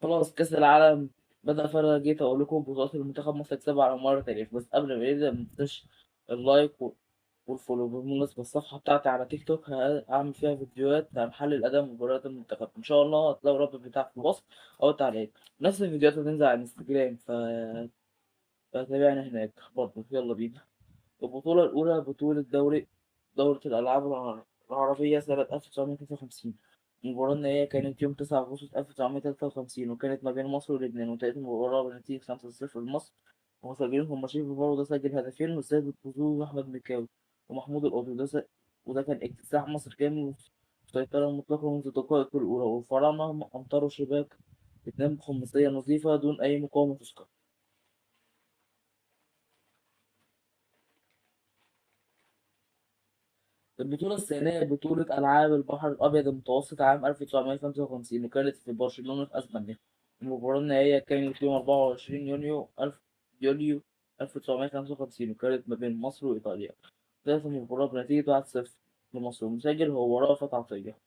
خلاص كأس العالم بدأ. فأنا جيت أقول لكم بطولات المنتخب مصر هتكسبها على مر التاريخ، بس قبل ما نبدأ متنساش اللايك والفولو. بالمناسبة الصفحة بتاعتي على تيك توك هعمل فيها فيديوهات عن محلل أداء مباريات المنتخب، إن شاء الله هتلاقوا الرابط بتاعها في الوصف أو التعليق. نفس الفيديوهات هتنزل على الانستجرام فتابعني هناك برضه. يلا بينا. البطولة الأولى بطولة دورة الألعاب العربية سنة 1953. المباراة النهائية كانت يوم 9 أغسطس 1953، وكانت ما بين مصر ولبنان، وانتهت المباراة بنتيجة 5-0 لمصر. ومسجلين هم شريف برضه سجل هدفين، وسيد الفوزو أحمد مكاوي ومحمود القاضي. وده كان اكتساح مصر كامل والسيطرة المطلقة منذ الدقائق الأولى، والفراعنة أمطروا شباك بتنام خماسية نظيفة دون أي مقاومة تذكر. البطولة الثانية بطولة ألعاب البحر الأبيض المتوسط عام 1955، وكانت في برشلونة في أسبانيا. المباراة النهائية كانت يوم 24 يوليو 1955، وكانت ما بين مصر وإيطاليا. انتهت المباراة بنتيجة 1-0 لمصر، والمسجل هو رأفت عطية.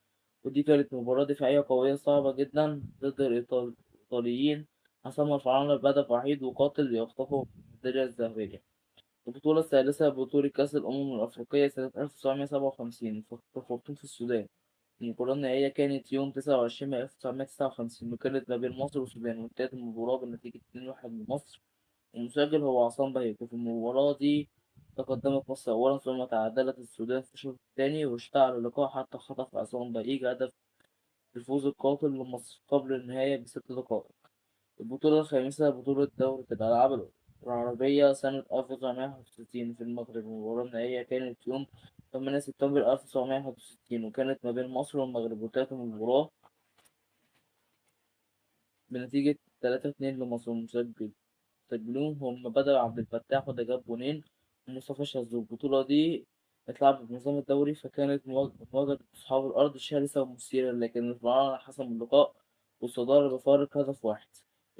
ودي كانت مباراة دفاعية قوية صعبة جدا ضد الإيطاليين. حسمها الفراعنة بهدف وحيد وقاتل ليخطفوا الميدالية الذهبية. البطولة الثالثة بطولة كأس الأمم الأفريقية سنة 1957 في خرطوم في السودان. المباراة النهائية كانت يوم 29 مايو 1959، وكانت ما بين مصر والسودان، وانتهت المباراة بنتيجة 2-1 لمصر. المسجل هو عصام باهي. وفي المباراة دي تقدمت مصر أولا، ثم تعادلت السودان في الشوط الثاني، واشتعل اللقاء حتى خطف عصام باهي هدف الفوز القاتل لمصر قبل النهاية ب6 دقائق. البطولة الخامسة بطولة دورة الألعاب العربية سنة 1961 في المغرب. المباراة النهائية كانت يوم 8 سبتمبر 1961، وكانت ما بين مصر والمغرب، وانتهت المباراة بنتيجة 3-2 لمصر. مسجلون هم بدر عبد الفتاح، وده جاب جونين، ومصطفى شاذ. البطولة دي اتلعبت بنظام الدوري، فكانت مواجهة أصحاب الأرض شرسة ومثيرة، لكن الفراعنة حسموا اللقاء والصدارة بفارق هدف واحد.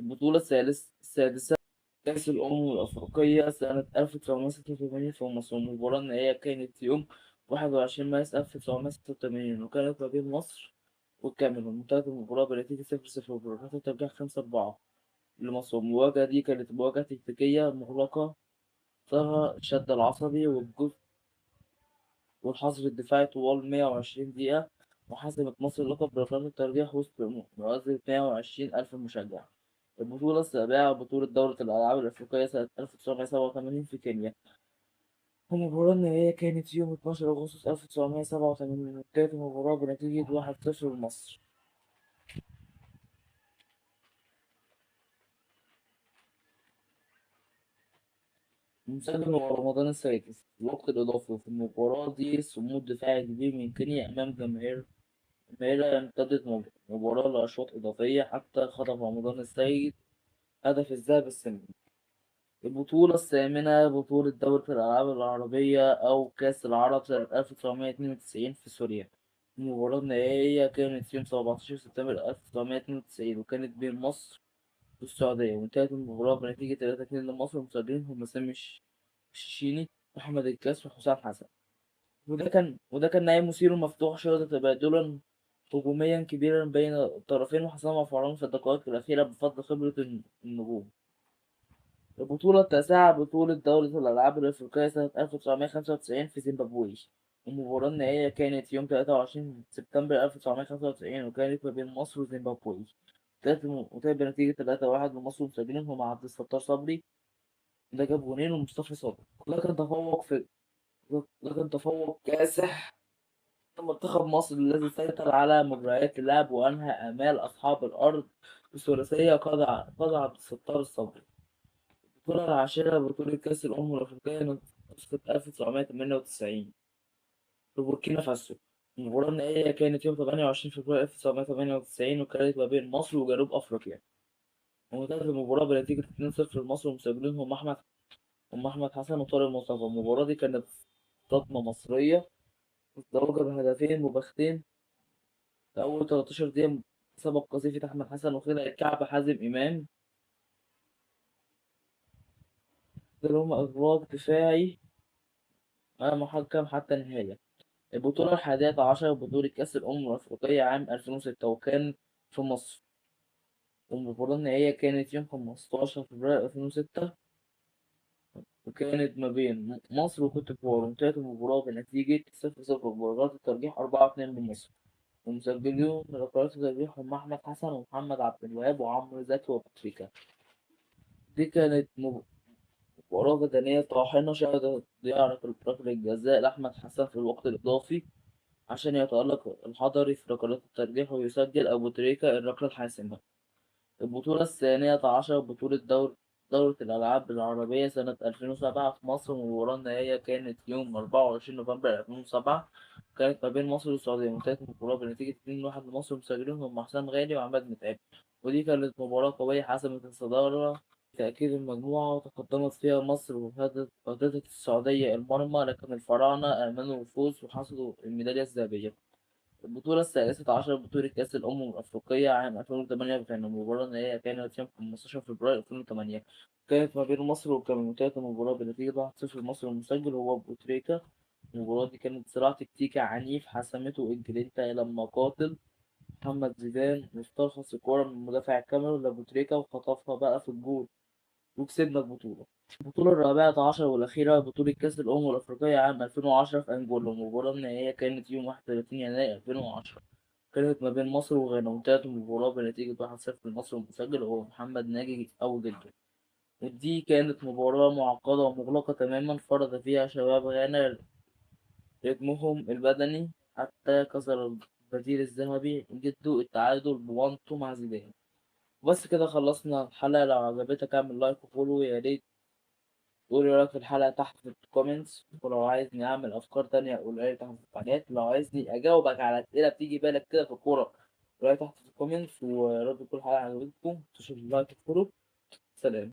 البطولة السادسة كأس الأمم الأفريقية سنة 1986 في مصر. المباراة النهائية كانت يوم 21 مارس 1986، وكانت ما بين مصر والكاميرون. انتهت المباراة بنتيجة 0-0 وبركات الترجيح 5-4 لمصر. المواجهة دي كانت مواجهة تكتيكية مغلقة، ثغرة الشد العصبي والحظر الدفاعي طوال 120 دقيقة، وحسمت مصر اللقب بركلات الترجيح وسط مؤازرة 120 ألف مشجع. البطولة السابعة بطولة دورة الألعاب الأفريقية سنة 1987 في كينيا. المباراة النهائية كانت يوم 12 أغسطس 1987، وانتهت المباراة بنتيجة 1-0 لمصر. مسجل هو رمضان السادس في الوقت الإضافي. وفي المباراة دي صمود دفاعي كبير من كينيا أمام جماهيرها امتدت مباراة لأشواط إضافية حتى خطف رمضان السيد هدف الذهب السنوي. البطولة الثامنة بطولة دورة الألعاب العربية أو كأس العرب سنة 1992 في سوريا. المباراة النهائية كانت يوم 17 سبتمبر 1992، وكانت بين مصر والسعودية، وانتهت المباراة بنتيجة 3-2 لمصر. المسجلين هم سامي الشيشيني، أحمد الكاس، وحسام حسن. وده كان نهائي مثير ومفتوح، شهد تبادلا هجوميا كبيرا بين الطرفين، وحسمها فرعون في الدقائق الأخيرة بفضل خبرة النجوم. البطولة التاسعة بطولة دورة الألعاب الأفريقية سنة 1995 في زيمبابوي. المباراة النهائية كانت يوم 23 سبتمبر 1995، وكانت ما بين مصر وزيمبابوي. وانتهت بنتيجة 3-1 لمصر. المسجلين هم عبد الستار صبري، ده جاب جونين، ومصطفى صبري. لكن تفوق كاسح منتخب مصر الذي سيطر على مجريات اللعب وأنهى آمال أصحاب الأرض بثلاثية قضى عبد الستار الصبري. البطولة العاشرة بطولة كأس الأمم الأفريقية نسخة 1998 في بوركينا فاسو. المباراة النهائية كانت يوم 28 فبراير 1998، وكانت ما بين مصر وجنوب أفريقيا. وانتهت المباراة بنتيجة 2-0 لمصر. ومسجلين هم أحمد حسن وطارق مصطفى. المباراة دي كانت صدمة مصرية مزدوجة بهدفين مباغتين في أول 13 دقيقة. سبق قذيفة أحمد حسن وخدع الكعب حازم إمام، لهم إغراق دفاعي أمام محكم حتى النهاية. البطولة ال11 بطولة كأس الأمم الأفريقية عام 2006، وكان في مصر. والمباراة النهائية كانت يوم 15 فبراير 2006، وكانت ما بين مصر وكوت ديفوار، وانتهت المباراة بنتيجة 0-0 بمباراة الترجيح 4-2 لمصر. ومسجلين ركلات الترجيح هم أحمد حسن ومحمد عبد الوهاب وعمرو زكي وأبو تريكة. دي كانت مباراة بدنية طاحنة شهدت ضياع ركلة الجزاء لأحمد حسن في الوقت الإضافي عشان يتألق الحضري في ركلات الترجيح ويسجل أبو تريكة الركلة الحاسمة. البطولة الثانية عشر بطولة دورة الألعاب العربية سنة 2007 في مصر، والمباراة النهائية كانت يوم 24 نوفمبر 2007، كانت ما بين مصر والسعودية، وانتهت المباراة بنتيجة 2-1 لمصر، مسجلين هم حسام غالي وعماد متعب. ودي كانت مباراة قوية حسمت الصدارة تأكيد المجموعة، وتقدمت فيها مصر وهددت السعودية المرمى، لكن الفراعنة آمنوا بالفوز وحصدوا الميدالية الذهبية. البطولة الثالثة عشر بطولة كأس الأمم الأفريقية عام 2008، كان المباراة النهائية كانت يوم 15 فبراير 2008، كانت ما بين مصر والكاميرون، وانتهت المباراة بنتيجة 1-0 لمصر، المسجل هو أبو تريكة. المباراة دي كانت صراع تكتيكي عنيف حسمته إنجلترا لما قاتل محمد زيدان مسترخص الكورة من مدافع الكاميرون لأبو تريكة وخطفها بقى في الجول، وكسبنا البطولة. البطولة الرابعة عشر والأخيرة بطولة كأس الأمم الأفريقية عام 2010 في أنجولا، المباراة النهائية كانت يوم 31 يناير 2010، كانت ما بين مصر وغانا، وانتهت المباراة بنتيجة 1-0 لمصر، المسجل هو محمد ناجي أو جده. ودي كانت مباراة معقدة ومغلقة تماما، فرض فيها شباب غانا رتمهم البدني حتى كسر البديل الذهبي جده التعادل بوانتو مع زيدان. بس كده خلصنا الحلقة، لو عجبتك اعمل لايك وفولو، يا ريت قول رأيك في الحلقة تحت في الكومنتس، ولو عايزني أعمل أفكار تانية قولها لي تحت في التعليقات، لو عايزني أجاوبك على أسئلة بتيجي بالك كده في الكورة قولها لي تحت في الكومنتس، ورد كل حلقة عجبتكم تشوفوا اللايك وفولو. سلام.